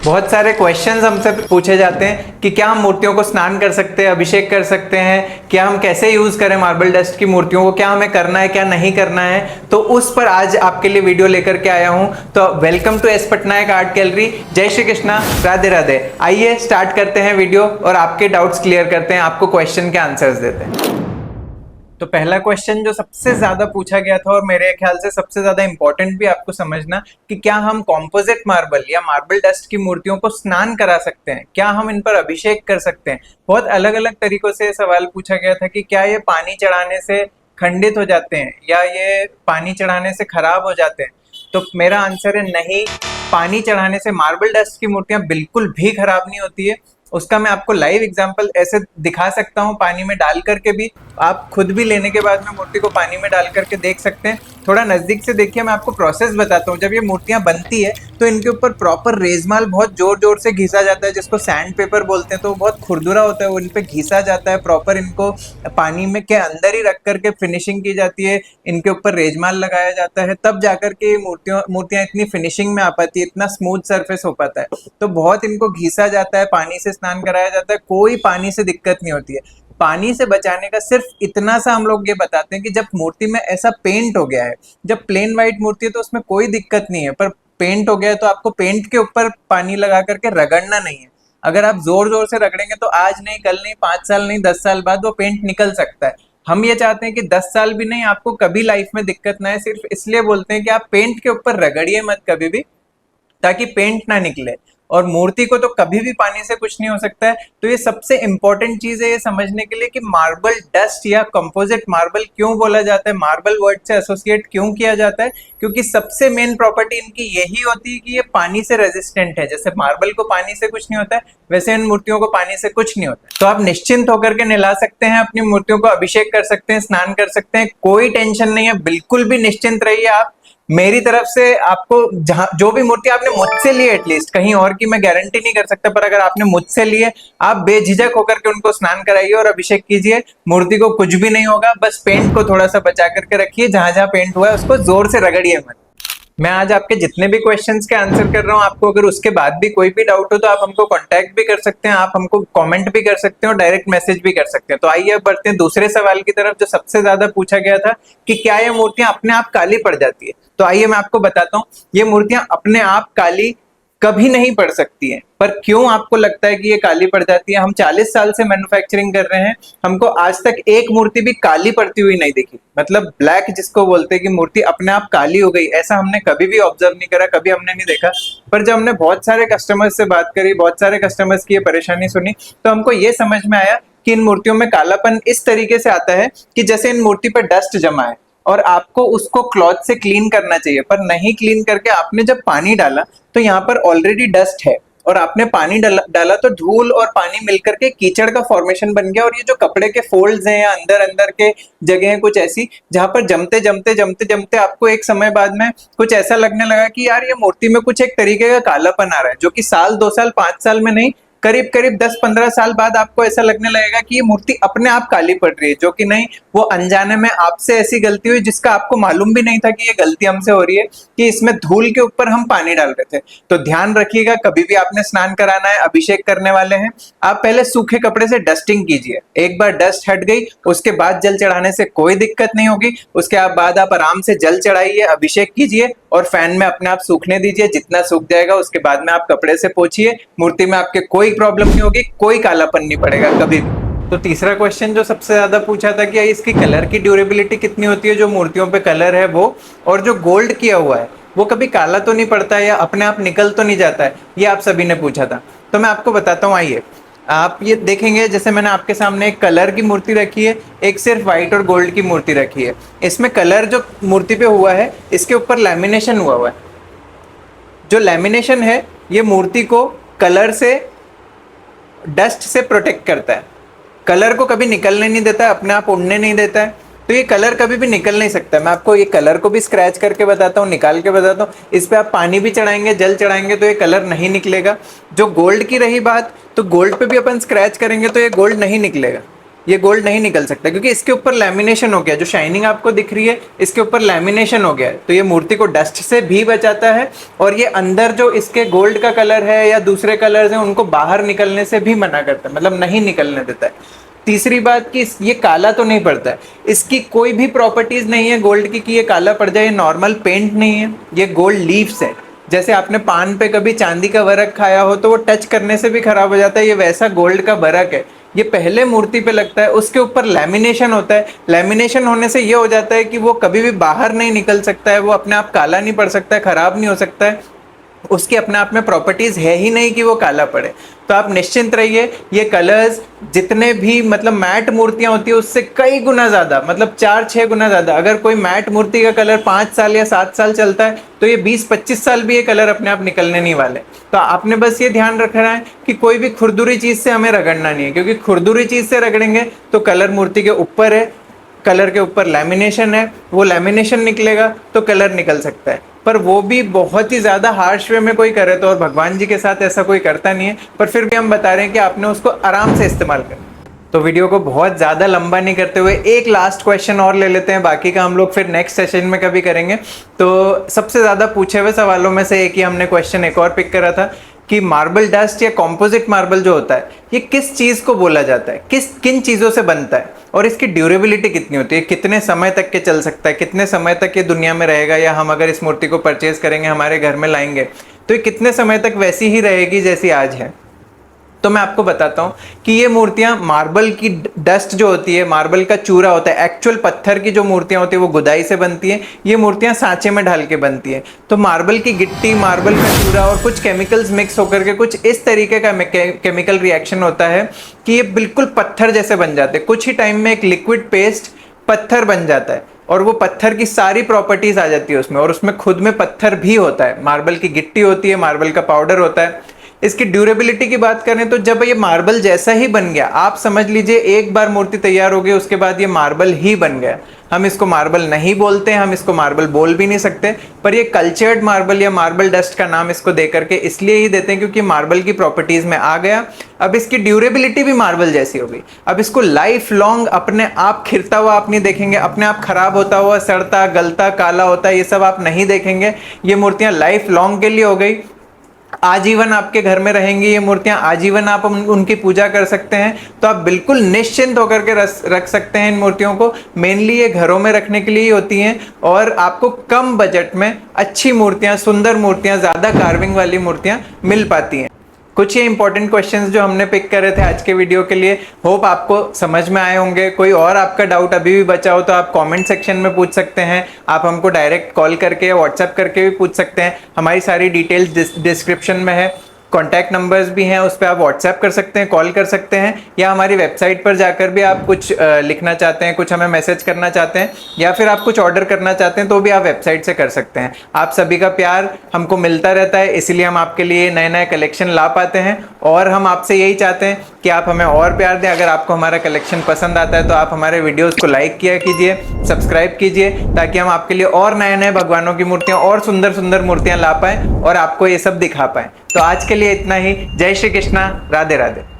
बहुत सारे क्वेश्चंस हमसे पूछे जाते हैं कि क्या हम मूर्तियों को स्नान कर सकते हैं, अभिषेक कर सकते हैं, क्या हम कैसे यूज करें मार्बल डस्ट की मूर्तियों को, क्या हमें करना है क्या नहीं करना है। तो उस पर आज आपके लिए वीडियो लेकर के आया हूं। तो welcome to S Patnaik art gallery. जय श्री कृष्णा, राधे राधे। आइए स्टार्ट करते हैं वीडियो और आपके डाउट्स क्लियर करते हैं, आपको क्वेश्चन के आंसर्स देते हैं। तो पहला क्वेश्चन जो सबसे ज्यादा पूछा गया था और मेरे ख्याल से सबसे ज्यादा इंपॉर्टेंट भी आपको समझना, कि क्या हम कॉम्पोजिट मार्बल या मार्बल डस्ट की मूर्तियों को स्नान करा सकते हैं, क्या हम इन पर अभिषेक कर सकते हैं। बहुत अलग अलग तरीकों से सवाल पूछा गया था कि क्या ये पानी चढ़ाने से खंडित हो जाते हैं या ये पानी चढ़ाने से खराब हो जाते हैं। तो मेरा आंसर है नहीं, पानी चढ़ाने से मार्बल डस्ट की मूर्तियां बिल्कुल भी खराब नहीं होती है। उसका मैं आपको लाइव एग्जांपल ऐसे दिखा सकता हूँ, पानी में डाल करके भी। आप खुद भी लेने के बाद में मूर्ति को पानी में डाल करके देख सकते हैं। थोड़ा नजदीक से देखिए, मैं आपको प्रोसेस बताता हूँ। जब ये मूर्तियां बनती है तो इनके ऊपर प्रॉपर रेजमाल बहुत जोर जोर से घिसा जाता है, जिसको सैंड पेपर बोलते हैं। तो बहुत खुरदुरा होता है वो, इन पे घिसा जाता है प्रॉपर। इनको पानी में के अंदर ही रख करके फिनिशिंग की जाती है, इनके ऊपर रेजमाल लगाया जाता है, तब जाकर के मूर्तियां इतनी फिनिशिंग में आ पाती है, इतना स्मूथ सरफेस हो पाता है। तो बहुत इनको घिसा जाता है, पानी से स्नान कराया जाता है, कोई पानी से दिक्कत नहीं होती है। पानी से बचाने का सिर्फ इतना सा हम लोग ये बताते हैं कि जब मूर्ति में ऐसा पेंट हो गया है, जब प्लेन व्हाइट मूर्ति है तो उसमें कोई दिक्कत नहीं है, पर पेंट हो गया है तो आपको पेंट के ऊपर पानी लगा करके रगड़ना नहीं है। अगर आप जोर जोर से रगड़ेंगे तो आज नहीं, कल नहीं, 5 साल नहीं, 10 साल बाद वो पेंट निकल सकता है। हम ये चाहते हैं कि 10 साल भी नहीं, आपको कभी लाइफ में दिक्कत ना है। सिर्फ इसलिए बोलते हैं कि आप पेंट के ऊपर रगड़िए मत कभी भी, ताकि पेंट ना निकले। और मूर्ति को तो कभी भी पानी से कुछ नहीं हो सकता है। तो ये सबसे इंपॉर्टेंट चीज है ये समझने के लिए कि मार्बल डस्ट या कंपोजिट मार्बल क्यों बोला जाता है, मार्बल वर्ड से एसोसिएट क्यों किया जाता है। क्योंकि सबसे मेन प्रॉपर्टी इनकी यही होती है कि ये पानी से रेजिस्टेंट है। जैसे मार्बल को पानी से कुछ नहीं होता है, वैसे इन मूर्तियों को पानी से कुछ नहीं होता है। तो आप निश्चिंत होकर के नहला सकते हैं अपनी मूर्तियों को, अभिषेक कर सकते हैं, स्नान कर सकते हैं, कोई टेंशन नहीं है। बिल्कुल भी निश्चिंत रहिए आप। मेरी तरफ से आपको जहां जो भी मूर्ति आपने मुझसे ली, एटलीस्ट कहीं और की मैं गारंटी नहीं कर सकता, पर अगर आपने मुझसे लिए, आप बेझिझक होकर के उनको स्नान कराइए और अभिषेक कीजिए। मूर्ति को कुछ भी नहीं होगा, बस पेंट को थोड़ा सा बचा करके रखिए। जहां जहां पेंट हुआ है उसको जोर से रगड़िए मत। मैं आज आपके जितने भी क्वेश्चंस के आंसर कर रहा हूं, आपको अगर उसके बाद भी कोई भी डाउट हो तो आप हमको कांटेक्ट भी कर सकते हैं, आप हमको कमेंट भी कर सकते हैं और डायरेक्ट मैसेज भी कर सकते हैं। तो आइए अब बढ़ते हैं दूसरे सवाल की तरफ, जो सबसे ज्यादा पूछा गया था कि क्या ये मूर्तियां अपने आप काली पड़ जाती है। तो आइए मैं आपको बताता हूँ, ये मूर्तियां अपने आप काली कभी नहीं पड़ सकती हैं। पर क्यों आपको लगता है कि ये काली पड़ जाती है? हम 40 साल से मैन्युफैक्चरिंग कर रहे हैं, हमको आज तक एक मूर्ति भी काली पड़ती हुई नहीं देखी। मतलब ब्लैक जिसको बोलते हैं कि मूर्ति अपने आप काली हो गई, ऐसा हमने कभी भी ऑब्जर्व नहीं करा, कभी हमने नहीं देखा। पर जब हमने बहुत सारे कस्टमर्स से बात करी, बहुत सारे कस्टमर्स की ये परेशानी सुनी, तो हमको ये समझ में आया कि इन मूर्तियों में कालापन इस तरीके से आता है कि जैसे इन मूर्ति पर डस्ट जमा है और आपको उसको क्लॉथ से क्लीन करना चाहिए, पर नहीं क्लीन करके आपने जब पानी डाला तो यहाँ पर ऑलरेडी डस्ट है, और आपने पानी डाला तो धूल और पानी मिलकर के कीचड़ का फॉर्मेशन बन गया। और ये जो कपड़े के फोल्ड्स हैं या अंदर अंदर के जगह हैं कुछ ऐसी, जहां पर जमते जमते जमते जमते आपको एक समय बाद में कुछ ऐसा लगने लगा कि यार ये मूर्ति में कुछ एक तरीके का कालापन आ रहा है, जो कि साल 2 साल 5 साल में नहीं, करीब करीब 10-15 साल बाद आपको ऐसा लगने लगेगा कि ये मूर्ति अपने आप काली पड़ रही है, जो कि नहीं, वो अनजाने में आपसे ऐसी गलती हुई जिसका आपको मालूम भी नहीं था कि ये गलती हमसे हो रही है, कि इसमें धूल के ऊपर हम पानी डाल रहे थे। तो ध्यान रखिएगा, कभी भी आपने स्नान कराना है, अभिषेक करने वाले हैं, आप पहले सूखे कपड़े से डस्टिंग कीजिए। एक बार डस्ट हट गई उसके बाद जल चढ़ाने से कोई दिक्कत नहीं होगी। उसके बाद आप आराम से जल चढ़ाइए, अभिषेक कीजिए और फैन में अपने आप सूखने दीजिए। जितना सूख जाएगा उसके बाद में आप कपड़े से पोंछिए। मूर्ति में आपके कोई प्रॉब्लम नहीं होगी, कोई कालापन नहीं पड़ेगा कभी भी। तो तीसरा क्वेश्चन जो सबसे ज्यादा पूछा था कि इसकी कलर की ड्यूरेबिलिटी कितनी होती है, जो मूर्तियों पे कलर है वो, और जो गोल्ड किया हुआ है वो कभी काला तो नहीं पड़ता है या अपने आप निकल तो नहीं जाता है, ये आप सभी ने पूछा था। तो मैं आपको बताता हूँ, आइए आप ये देखेंगे, जैसे मैंने आपके सामने एक कलर की मूर्ति रखी है, एक सिर्फ व्हाइट और गोल्ड की मूर्ति रखी है। इसमें कलर जो मूर्ति पे हुआ है, इसके ऊपर लैमिनेशन हुआ है। जो लैमिनेशन है ये मूर्ति को कलर से, डस्ट से प्रोटेक्ट करता है, कलर को कभी निकलने नहीं देता है, अपने आप उड़ने नहीं देता है। तो ये कलर कभी भी निकल नहीं सकता। मैं आपको ये कलर को भी स्क्रैच करके बताता हूँ, निकाल के बताता हूँ। इस पे आप पानी भी चढ़ाएंगे, जल चढ़ाएंगे तो ये कलर नहीं निकलेगा। जो गोल्ड की रही बात, तो गोल्ड पे भी अपन स्क्रैच करेंगे तो ये गोल्ड नहीं निकलेगा। ये गोल्ड नहीं निकल सकता, क्योंकि इसके ऊपर लैमिनेशन हो गया। जो शाइनिंग आपको दिख रही है इसके ऊपर लैमिनेशन हो गया है, तो ये मूर्ति को डस्ट से भी बचाता है, और ये अंदर जो इसके गोल्ड का कलर है या दूसरे कलर्स हैं उनको बाहर निकलने से भी मना करता है, मतलब नहीं निकलने देता है। तीसरी बात कि ये काला तो नहीं पड़ता है, इसकी कोई भी प्रॉपर्टीज नहीं है गोल्ड की कि ये काला पड़ जाए। ये नॉर्मल पेंट नहीं है, ये गोल्ड लीव्स है। जैसे आपने पान पे कभी चांदी का वर्क खाया हो तो वो टच करने से भी खराब हो जाता है, ये वैसा गोल्ड का वर्क है। ये पहले मूर्ति पे लगता है, उसके ऊपर लैमिनेशन होता है। लैमिनेशन होने से ये हो जाता है कि वो कभी भी बाहर नहीं निकल सकता है, वो अपने आप काला नहीं पड़ सकता है, खराब नहीं हो सकता है, उसकी अपने आप में प्रॉपर्टीज है ही नहीं कि वो काला पड़े। तो आप निश्चिंत रहिए, ये कलर्स जितने भी मतलब मैट मूर्तियां होती है उससे कई गुना ज्यादा, मतलब 4-6 गुना ज्यादा। अगर कोई मैट मूर्ति का कलर 5 साल या 7 साल चलता है तो ये 20-25 साल भी ये कलर अपने आप निकलने नहीं वाले। तो आपने बस ये ध्यान रखना है कि कोई भी खुरदुरी चीज से हमें रगड़ना नहीं है, क्योंकि खुरदुरी चीज से रगड़ेंगे तो कलर मूर्ति के ऊपर है, कलर के ऊपर लैमिनेशन है, वो लैमिनेशन निकलेगा तो कलर निकल सकता है। पर वो भी बहुत ही ज़्यादा हार्श वे में कोई करे तो, और भगवान जी के साथ ऐसा कोई करता नहीं है, पर फिर भी हम बता रहे हैं कि आपने उसको आराम से इस्तेमाल करें। तो वीडियो को बहुत ज़्यादा लंबा नहीं करते हुए एक लास्ट क्वेश्चन और ले लेते हैं, बाकी का हम लोग फिर नेक्स्ट सेशन में कभी करेंगे। तो सबसे ज़्यादा पूछे हुए सवालों में से एक ही हमने क्वेश्चन एक और पिक करा था कि मार्बल डस्ट या कॉम्पोजिट मार्बल जो होता है ये किस चीज़ को बोला जाता है, किन चीज़ों से बनता है, और इसकी ड्यूरेबिलिटी कितनी होती है, कितने समय तक के चल सकता है, कितने समय तक ये दुनिया में रहेगा, या हम अगर इस मूर्ति को परचेज करेंगे हमारे घर में लाएंगे तो ये कितने समय तक वैसी ही रहेगी जैसी आज है। तो मैं आपको बताता हूँ कि ये मूर्तियाँ मार्बल की डस्ट जो होती है, मार्बल का चूरा होता है, एक्चुअल पत्थर की जो मूर्तियाँ होती है वो गुदाई से बनती हैं। ये मूर्तियाँ सांचे में ढाल के बनती हैं। तो मार्बल की गिट्टी, मार्बल का चूरा और कुछ केमिकल्स मिक्स होकर के कुछ इस तरीके का केमिकल रिएक्शन होता है कि ये बिल्कुल पत्थर जैसे बन जाते हैं। कुछ ही टाइम में एक लिक्विड पेस्ट पत्थर बन जाता है, और वो पत्थर की सारी प्रॉपर्टीज आ जाती है उसमें, और उसमें खुद में पत्थर भी होता है। मार्बल की गिट्टी होती है, मार्बल का पाउडर होता है। इसकी ड्यूरेबिलिटी की बात करें तो जब ये मार्बल जैसा ही बन गया, आप समझ लीजिए एक बार मूर्ति तैयार हो गई उसके बाद ये मार्बल ही बन गया। हम इसको मार्बल नहीं बोलते हैं, हम इसको मार्बल बोल भी नहीं सकते, पर ये कल्चर्ड मार्बल या मार्बल डस्ट का नाम इसको दे करके इसलिए ही देते हैं क्योंकि मार्बल की प्रॉपर्टीज में आ गया। अब इसकी ड्यूरेबिलिटी भी मार्बल जैसी हो गई। अब इसको लाइफ लॉन्ग अपने आप खिरता हुआ आप नहीं देखेंगे, अपने आप खराब होता हुआ, सड़ता गलता काला होता, ये सब आप नहीं देखेंगे। ये मूर्तियां लाइफ लॉन्ग के लिए हो गई, आजीवन आपके घर में रहेंगी ये मूर्तियां, आजीवन आप उनकी पूजा कर सकते हैं। तो आप बिल्कुल निश्चिंत होकर के रख सकते हैं इन मूर्तियों को। मेनली ये घरों में रखने के लिए ही होती हैं, और आपको कम बजट में अच्छी मूर्तियां, सुंदर मूर्तियां, ज़्यादा कार्विंग वाली मूर्तियां मिल पाती हैं। कुछ ये इंपॉर्टेंट क्वेश्चंस जो हमने पिक करे थे आज के वीडियो के लिए, होप आपको समझ में आए होंगे। कोई और आपका डाउट अभी भी बचा हो तो आप कमेंट सेक्शन में पूछ सकते हैं, आप हमको डायरेक्ट कॉल करके या व्हाट्सएप करके भी पूछ सकते हैं। हमारी सारी डिटेल्स डिस्क्रिप्शन में है, कॉन्टैक्ट नंबर्स भी हैं, उस पर आप व्हाट्सएप कर सकते हैं, कॉल कर सकते हैं, या हमारी वेबसाइट पर जाकर भी आप कुछ लिखना चाहते हैं, कुछ हमें मैसेज करना चाहते हैं, या फिर आप कुछ ऑर्डर करना चाहते हैं तो भी आप वेबसाइट से कर सकते हैं। आप सभी का प्यार हमको मिलता रहता है, इसीलिए हम आपके लिए नए नए कलेक्शन ला पाते हैं, और हम आपसे यही चाहते हैं कि आप हमें और प्यार दें। अगर आपको हमारा कलेक्शन पसंद आता है तो आप हमारे वीडियोज़ को लाइक किया कीजिए, सब्सक्राइब कीजिए, ताकि हम आपके लिए और नए नए भगवानों की मूर्तियाँ और सुंदर सुंदर मूर्तियाँ ला पाएँ और आपको ये सब दिखा पाएँ। तो आज के लिए इतना ही। जय श्री कृष्णा, राधे राधे।